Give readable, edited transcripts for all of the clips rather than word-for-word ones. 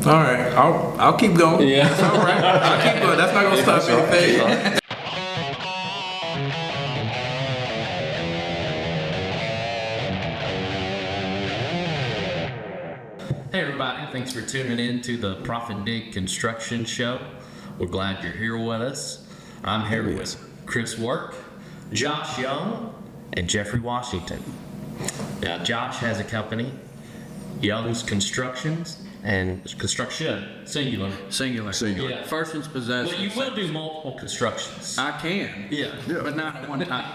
All right, I'll keep going. Yeah. That's all right. I'll keep going. That's not gonna stop anything. Hey everybody, thanks for tuning in to the Profit Dig Construction Show. We're glad you're here with us. I'm here with Chris Work, Josh Young, and Geoffrey Washington. Now Josh has a company, Young's Constructions and Construction, singular. Singular. Yeah. First one's possession. But you will do multiple constructions. I can. Yeah. But not at one time.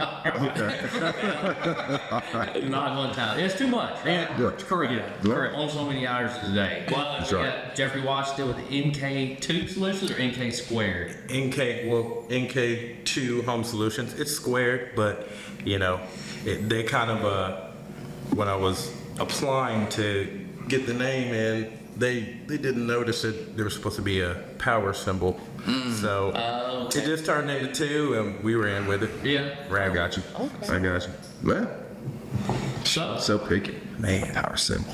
Not at one time. It's too much. And correct. Yeah, correct. On so many hours a day. Well, That's we right. got Geoffrey Washington with NK2 Solutions or NK Squared? NK2 Home Solutions. It's squared, but they kind of when I was applying to get the name in, they didn't notice that there was supposed to be a power symbol. So Okay. it just turned into two, and we ran with it. Yeah. Right. I got you. Okay. I got you. Well, So picky. Man, our symbol.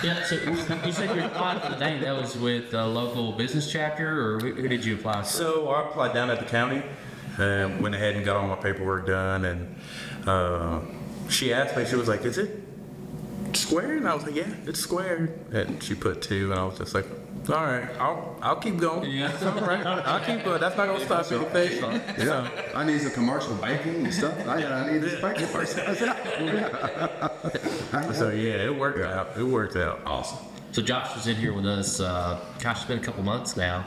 yeah, so you said you applied for the name. That was with a local business chapter, or who did you apply for? So I applied down at the county, and went ahead and got all my paperwork done, and she asked me, she was like, "Is it squared?" And I was like, "Yeah, it's squared." And she put two, and I was just like, "All right, I'll keep going." Yeah. It's all right. I'll keep going. That's not gonna stop anything. Yeah. I need some commercial banking and stuff. I need this banking person. So yeah, it worked out. It worked out. Awesome. So Josh was in here with us. Gosh, it's been a couple months now.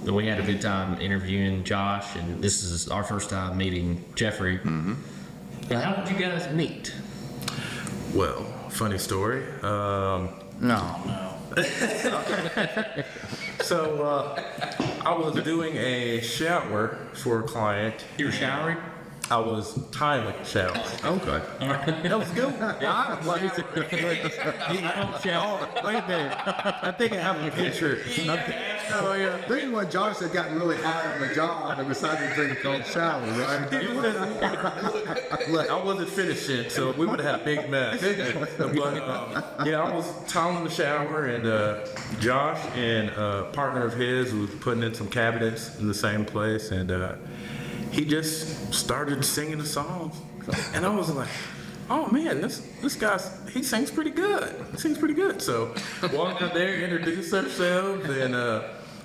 We had a good time interviewing Josh, and this is our first time meeting Geoffrey. Now, how did you guys meet? Well, funny story. No. So I was doing a shower for a client. You were showering? I was tiling showers. Okay. That was good. I don't shower. Wait a minute. I think I have a picture. Oh, yeah. This is when Josh had gotten really high on the job and decided to take a cold shower, right? Look, I wasn't finished yet, so we would have had a big mess. But I was tiling the shower, and Josh and a partner of his was putting in some cabinets in the same place, and he just started singing a song, and I was like, "Oh man, this guy, he sings pretty good. He sings pretty good." So walked out there, introduced ourselves, and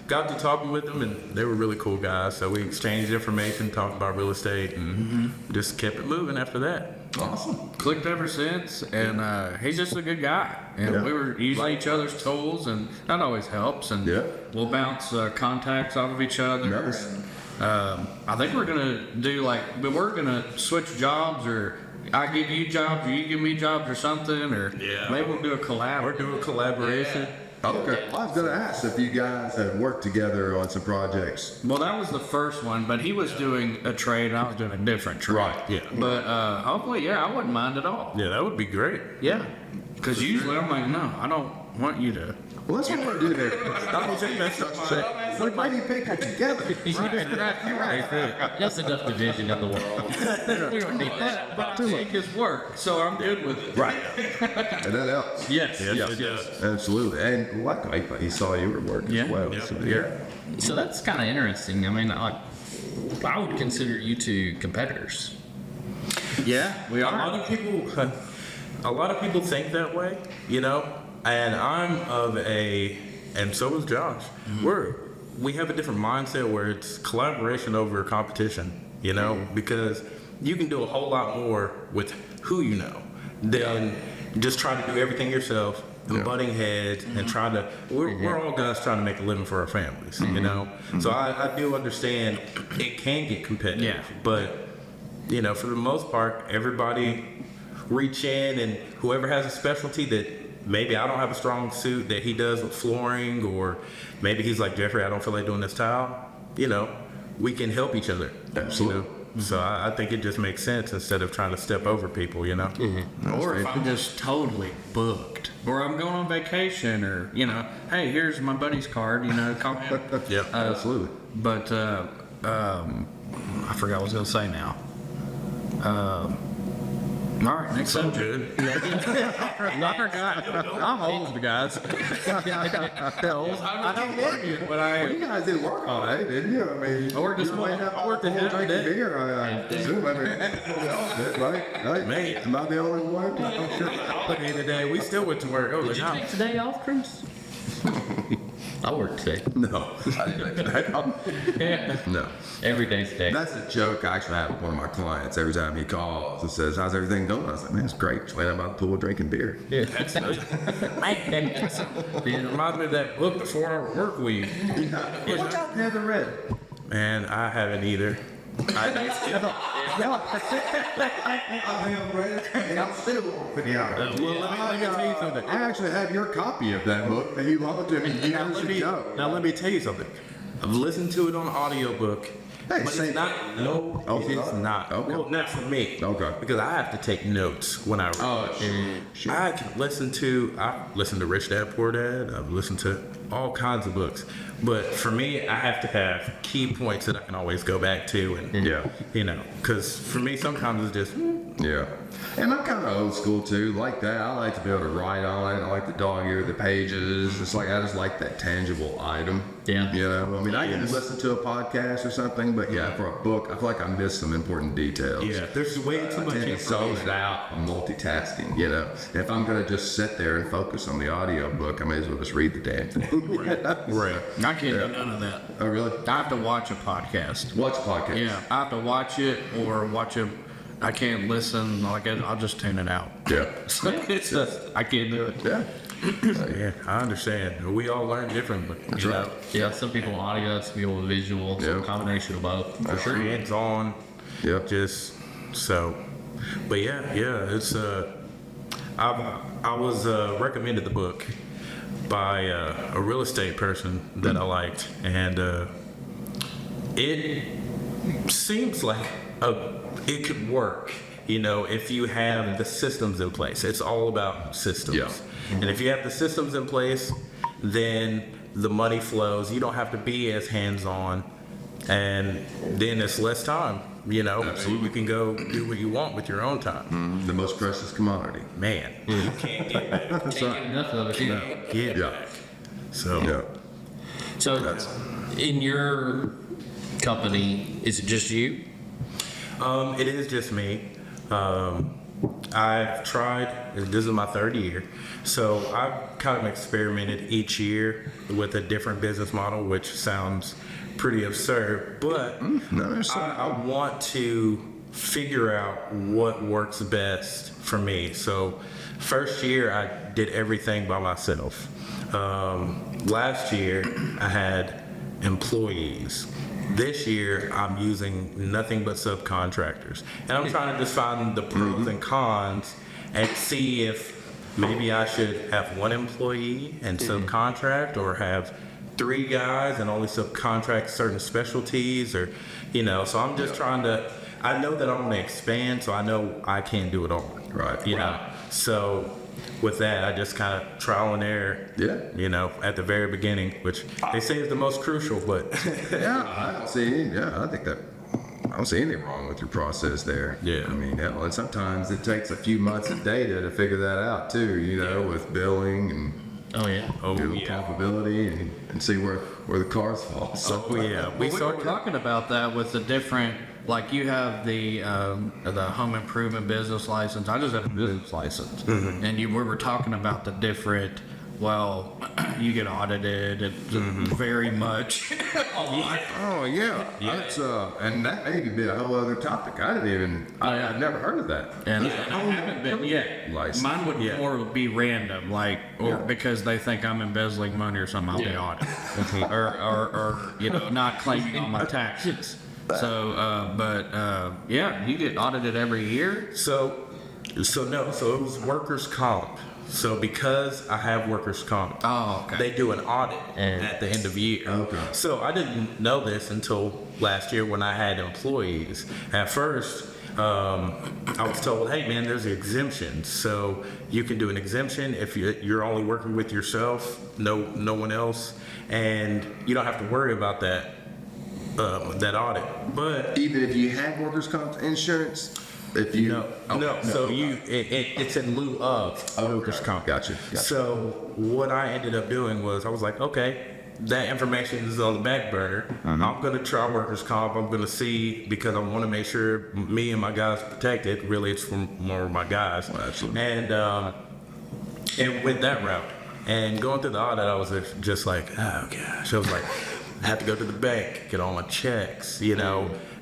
got to talking with them, and they were really cool guys. So we exchanged information, talked about real estate, and just kept it moving after that. Awesome. Clicked ever since, and he's just a good guy. And Yeah. we were using each other's tools, and that always helps. And Yeah. we'll bounce contacts off of each other. Nice. And, I think we're gonna do we're gonna switch jobs, or I give you jobs, or you give me jobs, or something, or Yeah. maybe we'll do a collab. We're doing a collaboration. Okay. Well, I was going to ask if you guys had worked together on some projects. Well, that was the first one, but he was doing a trade, and I was doing a different trade. Right. Yeah. But hopefully, yeah, I wouldn't mind at all. Yeah, that would be great. Yeah. Because usually I'm like, no, I don't want you to. Well, that's what we're going to do there. We might need to pick it together. That's enough division of the world. We don't need that. But make his work, so I'm good with it. Right. And that helps. Yes. Yes, it does. Absolutely. And luckily, he saw you were working Yeah. as well. Yep. So, Yeah. So that's kind of interesting. I mean, I would consider you two competitors. Yeah, we A are. lot of people think that way, and I'm and so is Josh. We have a different mindset where it's collaboration over competition, because you can do a whole lot more with who you know than just trying to do everything yourself and butting heads and trying to. We're all guys trying to make a living for our families, So I do understand it can get competitive, Yeah. but for the most part, everybody reach in, and whoever has a specialty that maybe I don't have a strong suit that he does with flooring, or maybe he's like, "Geoffrey, I don't feel like doing this tile," we can help each other. Absolutely. So I think it just makes sense instead of trying to step over people, Or if I'm just totally booked, or I'm going on vacation, or hey, here's my buddy's card, call me. Yep. Absolutely. But I forgot what I was gonna say now. All right, next subject. I'm old, guys. I don't work it, but Well, you guys didn't work all day, did you? I mean, I worked this you morning. might have I worked a full half drink day. of beer. I presume. I mean, right? Man. Am I the only one? At the end of the day, we still went to work. Oh, Did you take today off, Chris? I work today. No. Yeah. No. Every day's a day. That's a joke I actually have with one of my clients. Every time he calls and says, "How's everything going?" I was like, "Man, it's great. Just laying out by the pool drinking beer." Yeah. It reminds me of that book, The 4 Hour Work Week. Which I never read. Man, I haven't either. I'm still putting out. Well, let me tell you something. I actually have your copy of that book that you loaned to me years ago. Now let me tell you something. I've listened to it on audiobook. Hey, But same- it's not. No, Oh, it's not. okay. Well, not for me. Okay. Because I have to take notes when I read. Oh, sure. I can listen to. I listen to Rich Dad Poor Dad. I've listened to all kinds of books, but for me, I have to have key points that I can always go back to, and Yeah. because for me, sometimes it's just Yeah. And I'm kind of old school too, like that. I like to be able to write on it. I like the dog ear, the pages. It's like I just like that tangible item. Yeah. You know, I mean, I can listen to a podcast or something, but yeah, for a book, I feel like I missed some important details. yeah. There's way too much I tend to zone it information. out. I'm multitasking, you know. If I'm going to just sit there and focus on the audio book, I may as well just read the damn thing. Right. I can't do none of that. Oh, really? I have to watch a podcast. Watch a podcast. Yeah, I have to watch it or watch a. I can't listen. Like I'll just tune it out. Yeah. It's just I can't do it. Yeah. Yeah, I understand. We all learn differently. That's you right. know? Yeah, some people audio, some people visual, some Yeah. combination of both. For sure, hands on. Yep. Just so, but yeah, it's I was recommended the book by a real estate person that I liked, and it seems like it could work. If you have the systems in place. It's all about systems. Yeah. And if you have the systems in place, then the money flows. You don't have to be as hands-on, and then it's less time. Absolutely. You can go do what you want with your own time. The most precious commodity. Man, you can't get back. Can't get enough of it. either. Get Yeah. back. So Yeah. So, in your company, is it just you? it is just me. I've tried. This is my third year, so I've kind of experimented each year with a different business model, which sounds pretty absurd, but No, there's some- I want to figure out what works best for me. So, first year I did everything by myself. Last year I had employees. This year I'm using nothing but subcontractors, and I'm trying to just find the pros and cons and see if maybe I should have one employee and subcontract, or have 3 guys and only subcontract certain specialties, or so I'm just trying to. I know that I'm going to expand, so I know I can't do it all. Right. So with that, I just kind of trial and error. Yeah. At the very beginning, which they say is the most crucial, but Yeah, I don't see anything wrong with your process there. Yeah. I mean, hell, and sometimes it takes a few months of data to figure that out too, with billing and Oh, yeah. profitability and see where the cars fall. So, we We were talking about that with the different, like you have the home improvement business license. I just have a business license, and we were talking about the different. Well, you get audited very much. oh yeah, that's and that may be a whole other topic. I've never heard of that. And I haven't been yet. License. Mine would more be random, or because they think I'm embezzling money or something, I'll be audited, or not claiming all my taxes. So, you get audited every year. So it was workers' comp. So because I have workers' comp, Oh, okay. they do an audit at the end of the year. Okay. So I didn't know this until last year when I had employees. At first, I was told, hey man, there's exemptions. So you can do an exemption if you're only working with yourself, no one else, and you don't have to worry about that audit. But Even if you have workers' comp insurance. If you No. So it's in lieu of workers' comp. Gotcha. So what I ended up doing was I was like, okay, that information is on the back burner. I'm gonna try workers' comp. I'm gonna see because I want to make sure me and my guys are protected. Really, it's from more of my guys. Well, absolutely. And went that route. And going through the audit, I was just like, oh gosh. I was like, I have to go to the bank, get all my checks,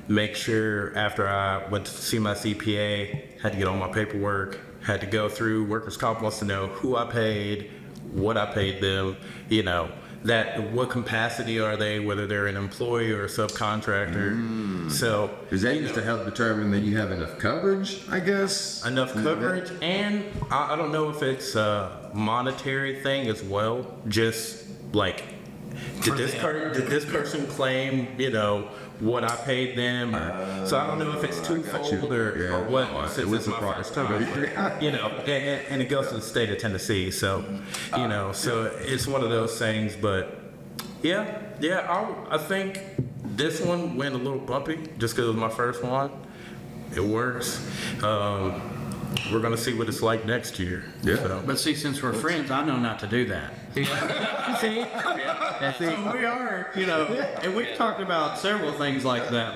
make sure after I went to see my CPA, had to get all my paperwork, had to go through workers' comp wants to know who I paid, what I paid them, that what capacity are they, whether they're an employee or a subcontractor. So Is that just to help determine that you have enough coverage, I guess? enough coverage, and I don't know if it's a monetary thing as well. Just like, did this person claim, what I paid them? So I don't know if it's twofold or what. Well, Since it it's was a my price first time, and it goes to the state of Tennessee. So, so it's one of those things. But yeah, I think this one went a little bumpy just because it was my first one. It works. We're gonna see what it's like next year. Yeah. So. But see, since we're friends, I know not to do that. See? So we are, and we've talked about several things like that,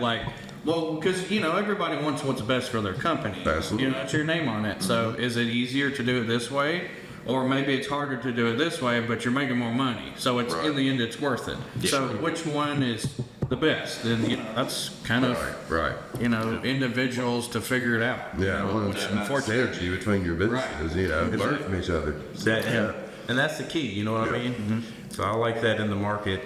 because, everybody wants what's best for their company. Absolutely. It's your name on it. So is it easier to do it this way? Or maybe it's harder to do it this way, but you're making more money. So it's in the end, it's worth it. So which one is the best? And, that's kind of, Right. individuals to figure it out. Yeah, well, it's synergy between your businesses, learn from each other. And that's the key, you know what I mean? So I like that in the market,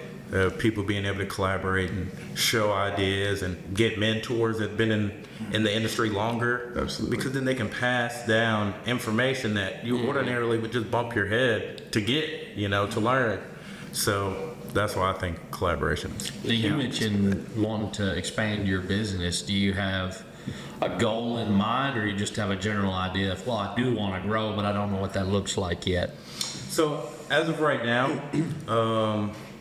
people being able to collaborate and show ideas and get mentors that have been in the industry longer. Absolutely. Because then they can pass down information that you ordinarily would just bump your head to get, to learn. So that's why I think collaboration is. You mentioned wanting to expand your business. Do you have a goal in mind, or you just have a general idea of, I do want to grow, but I don't know what that looks like yet? So as of right now,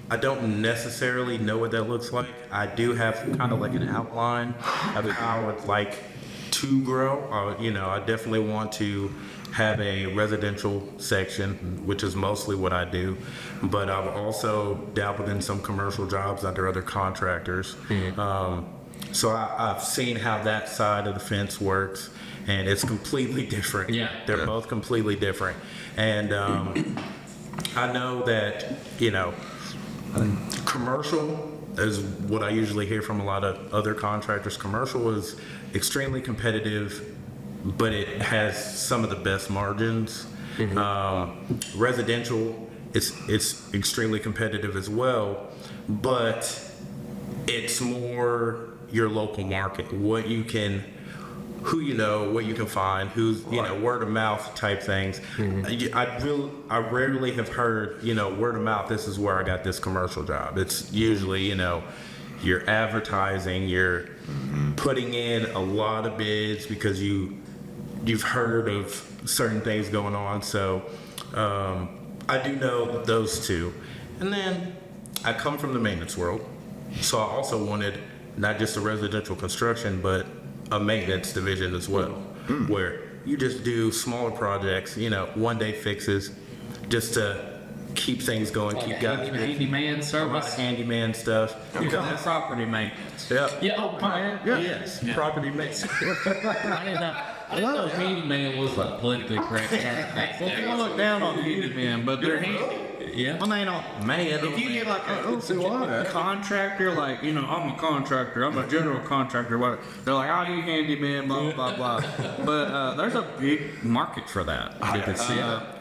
I don't necessarily know what that looks like. I do have kind of like an outline of how I would like to grow. I definitely want to have a residential section, which is mostly what I do, but I've also dabbled in some commercial jobs under other contractors. So I've seen how that side of the fence works, and it's completely different. They're both completely different. And I know that, commercial is what I usually hear from a lot of other contractors. Commercial is extremely competitive, but it has some of the best margins. Residential, it's extremely competitive as well, but it's more your local market, what you can what you can find, who's, word of mouth type things. I rarely have heard, word of mouth, this is where I got this commercial job. It's usually, you're advertising, you're putting in a lot of bids because you've heard of certain things going on. So I do know those two. And then I come from the maintenance world. So I also wanted not just a residential construction, but a maintenance division as well, where you just do smaller projects, one day fixes, just to keep things going, keep guys. Handyman service. Handyman stuff. You call it property maintenance. Yep. Yes. Property maintenance. I didn't know handyman was a politically correct term. Well, people look down on handyman, but they're handy. Yeah. Well, they don't. Man, If you get like a contractor, I'm a contractor, I'm a general contractor, what? They're like, oh, you handyman, blah, blah, blah. But there's a big market for that.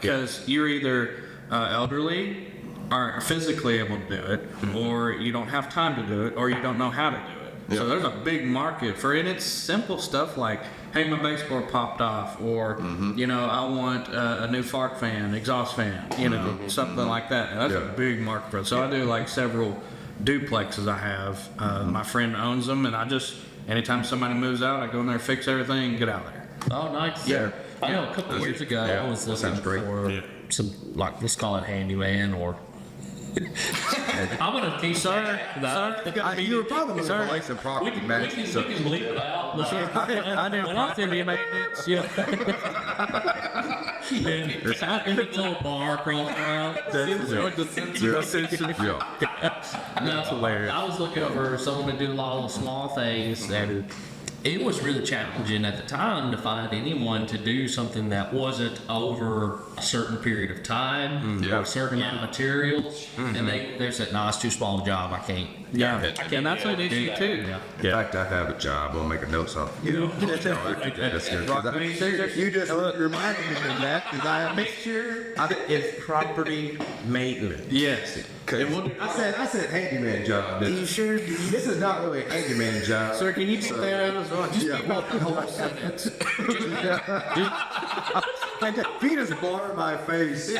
Because you're either elderly, or physically able to do it, or you don't have time to do it, or you don't know how to do it. So there's a big market for it. And it's simple stuff like, hey, my baseboard popped off, or I want a new fart fan, exhaust fan, something like that. And that's a big market for it. So I do like several duplexes I have. My friend owns them, and anytime somebody moves out, I go in there, fix everything, and get out of there. Oh, nice. I know a couple of years ago, I was looking for some, let's call it handyman or I'm gonna keep Sir, You were probably Sir, like some property we management. can bleep it out. I do property maintenance. Yeah. And it's a bar across around. That's hilarious. I was looking for someone to do a lot of the small things, and it was really challenging at the time to find anyone to do something that wasn't over a certain period of time or a certain amount of materials. And they said, "No, it's too small a job. I can't." Yeah. I can't And that's do an it." issue too. In fact, I have a job. I'll make a note of it. That's good. 'Cause You just reminded me of that because I Make sure it's property maintenance. Yes. I said handyman job. Are you sure? This is not really a handyman job. Sir, can you put that as well? Just Yeah. If you just bar my face.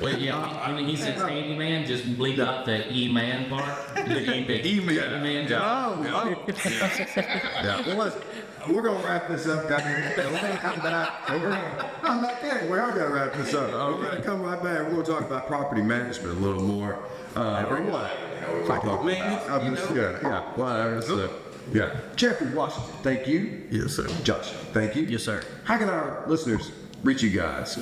Well, yeah, when he says handyman, just bleep out the E-man part. E-man job. Yeah. Well, we're gonna wrap this up, guys. I'm not kidding. We are gonna wrap this up. We're gonna come right back. We're gonna talk about property management a little more. Or what? Yeah. Whatever. So, yeah. Geoffrey Washington, thank you. Yes, sir. Josh, thank you. Yes, sir. How can our listeners reach you guys?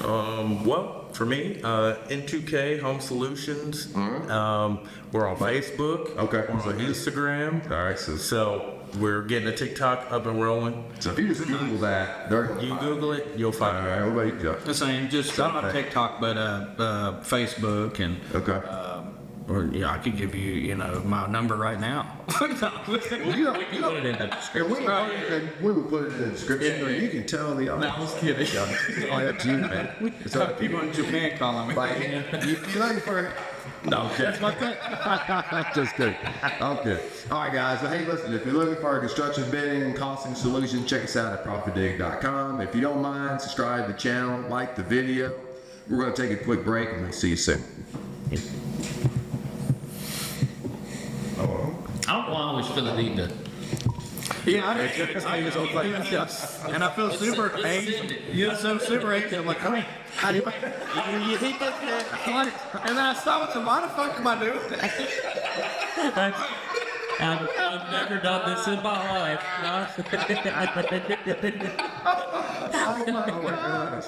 Well, for me, N2K Home Solutions. We're on Facebook. Okay. We're on Instagram. All right. So we're getting a TikTok up and rolling. So if you just Google that, there. You Google it, you'll find All it. right. What about you, Josh? The same, just not on TikTok, but Facebook and. Okay. Or yeah, I could give you, my number right now. We can put it in the And description. we will put it in the description, or you can tell the audience. I was kidding. Oh, that's you, man. It's up to you. People in Japan calling me. Like, you looking for? No, that's my thing. Just kidding. Okay. All right, guys. So, hey, listen. If you're looking for a construction bidding and costing solution, check us out at profitdig.com. If you don't mind, subscribe to the channel, like the video. We're going to take a quick break, and we'll see you soon. I don't know why I always feel the need to. Yeah, and I feel super angry. Yeah, so super angry. I'm like, oh, how do you hate this? And then I stop and why the fuck am I doing that? I've never done this in my life.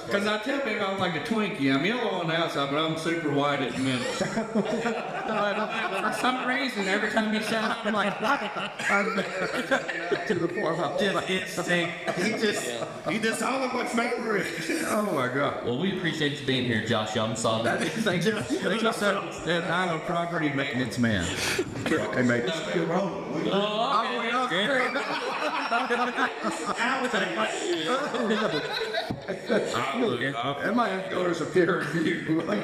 Because I tell people I'm like a Twinkie. I'm yellow on the outside, but I'm super white at the middle. For some reason, every time you shout, I'm like, To the floor. he just all of what's memory. Oh, my God. Well, we appreciate you being here, Josh Young. Saw that. Thank you. I'm a property maintenance man. Hey, mate. And my daughter's a peer review. I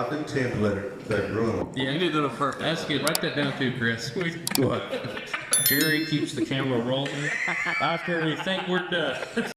think template that room. Yeah, You did it first. that's good. Write that down too, Chris. What? Jerry keeps the camera rolling after we think we're done.